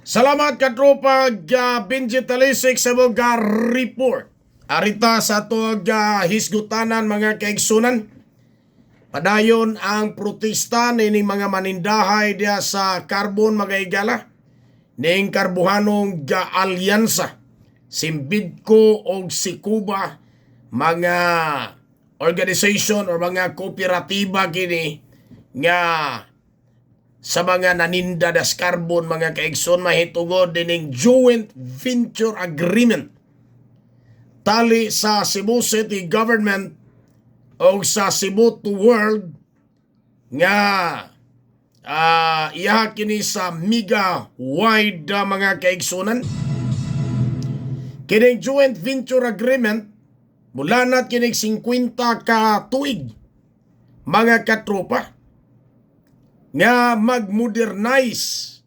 Salamat katropa Benji Talisik sa mga report. Arita sa tuwag hisgutanan mga kaigsunan. Padayon ang protesta ni mga manindahay diya sa carbon mga igala. Ning karbuhanong alyansa. Simbidko o si Cuba mga organization o mga kooperatiba kini nga sa mga naninda das carbon mga kaigsoon mahitungod dining joint venture agreement tali sa Cebu City Government o sa Cebu to World nga iya kini sa mega wide mga kaigsunan. Kining joint venture agreement mula na kining 50 ka tuig mga katropa nga mag-modernize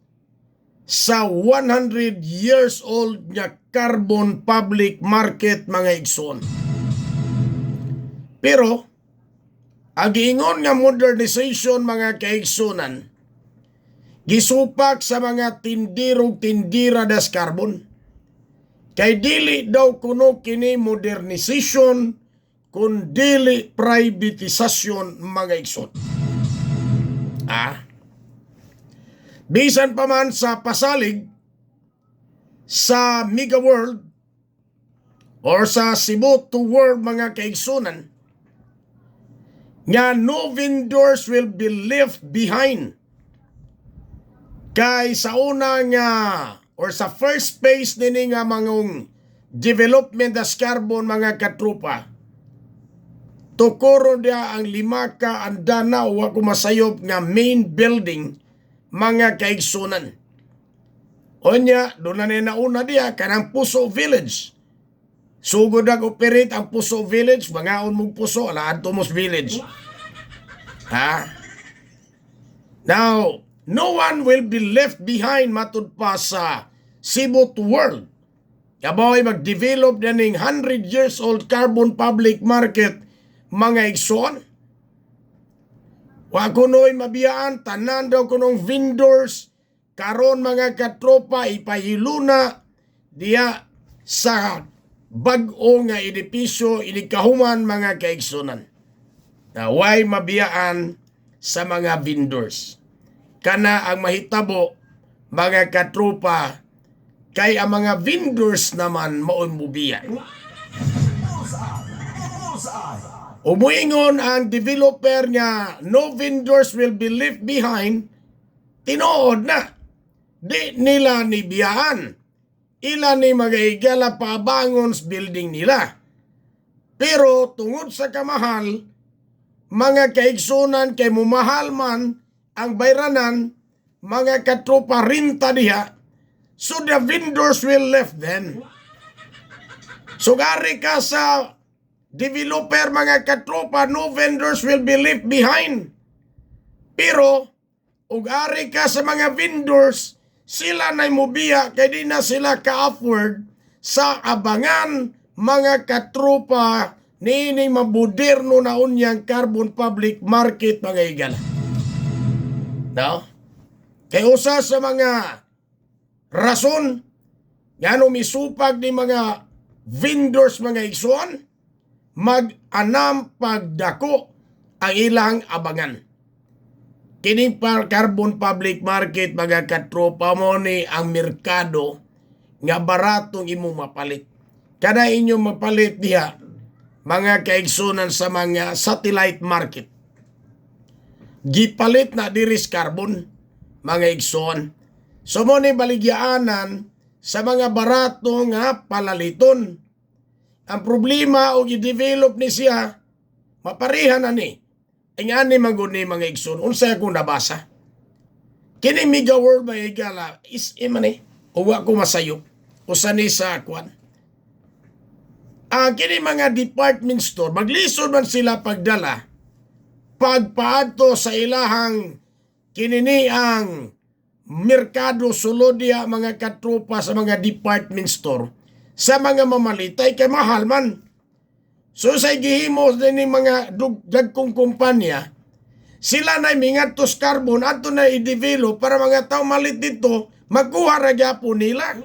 sa 100 years old nga carbon public market mga igsoon. Pero, agiingon nga modernization mga kaigsunan, gisupak sa mga tindirong tindira das carbon. Kay dili daw kuno kini modernization kun dili privatisasyon mga igsoon. Bisan pa man sa pasalig sa Mega World or sa Cebu to World mga kaigsunan nga no vendors will be left behind. Kay sa una nga or sa first phase nini nga mangong development as carbon mga katrupa, tukuro dia ang 5 ka andana o ako masayop nga main building mga kaigsunan. Onya, doon na nauna dia kanang Puso Village. Sugod operate ang Puso Village, mangaon mong Puso, alaan Tomos Village. Now, no one will be left behind matud pa sa Cebu to World. Yaboy mag-develop na ning 100 years old carbon public market mga igsoon. Wa kuno'y mabiyaan, tanan daw kunong vendors, karon mga katropa, ipahiluna diya sa bag-o nga edipisyo, inikahuman mga kaigsunan. Na way mabiyaan sa mga vendors. Kana ang mahitabo, mga katropa, kay ang mga vendors naman mao'y mubiyan. Umuingon ang developer nga no vendors will be left behind, tinuod na. Di nila ni biyaan. Ila ni magaigala pabangon sa building nila. Pero tungod sa kamahal, mga kaigsunan kay mumahal man ang bayranan, mga katropa rinta diha, so the vendors will left then. Sugari ka sa developer mga katropa, no vendors will be left behind. Pero, ug ari ka sa mga vendors, sila na'y mubiya kay di na sila ka-afford sa abangan mga katropa nini mabuderno na unyang carbon public market mga igala. No? Kay usa sa mga rason nga misupag ni mga vendors mga igsoon, mag-anam pagdako ang ilang abangan. Kining carbon public market mga katropa mo ni ang merkado nga baratong imong mapalit. Kada inyong mapalit diha mga kaigsunan sa mga satellite market. Gipalit na diris carbon mga igsoon. So mo ni baligyaanan sa mga barato nga palaliton. Ang problema o i-develop ni siya, maparihan na ni. Ang ani maguni mga igsoon, unsay akong nabasa. Kini Mega World mga igala, is imani, uwa ko masayop, usa ni sa kwan. Kini mga department store, maglisod man sila pagdala, pagpaadto sa ilahang kinini ang merkado sulodya mga katropa sa mga department store, sa mga mamalitay kay mahal man. So sa gihimo din ni mga dagkong kumpanya, sila na mingatos carbon ato na i-develop para mga tao malit dito magkuha ra gyapon nila.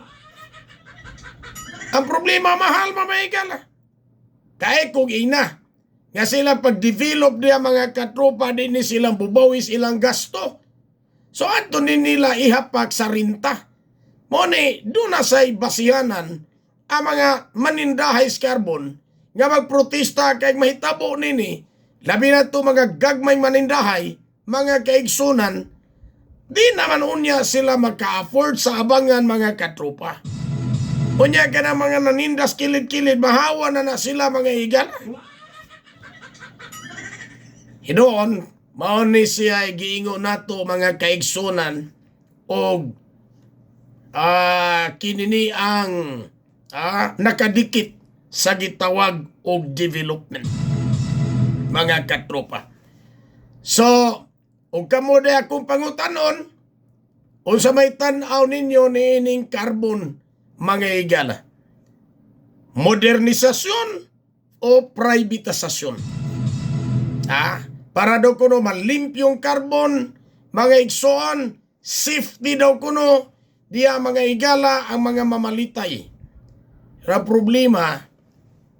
Ang problema, mahal mamayigala. Kaya kung ina, nga sila pag-develop niya mga katropa din ni silang bubawis ilang gasto. So ato din nila ihapak sa rinta. Mone, doon na sa basihanan ang mga manindahay sa carbon nga magprotesta kay mahitabo nini. Labi na to mga gagmay manindahay, mga kaigsunan, di naman unya sila maka-afford sa abangan mga katropa. Unya ka na mga nanindas kilid-kilid, mahawa na sila mga higala. Hinoon, mao ni siya giingo nato mga kaigsunan og kinini ang nakadikit sa gitawag og development. Mga katropa. So, og kamo de akong pangutanon, unsa may tan-aw ninyo niining carbon mga higala? Modernisasyon o privatisasyon? Para daw kuno malimpyong carbon, mga igsoon, safety daw kuno, diya mga higala ang mga mamalitay. Ra problema,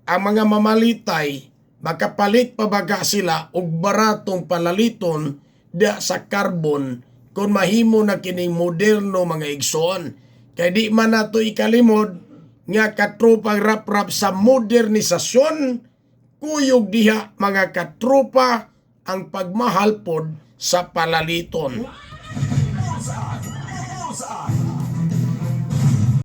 ang mga mamalitay, makapalit pa baga sila og baratong palaliton diya sa carbon kung mahimo na kining moderno mga igsoon. Kaya di man nato ikalimod nga katropang rap-rap sa modernisasyon, kuyog diha mga katropa ang pagmahal pod sa palaliton.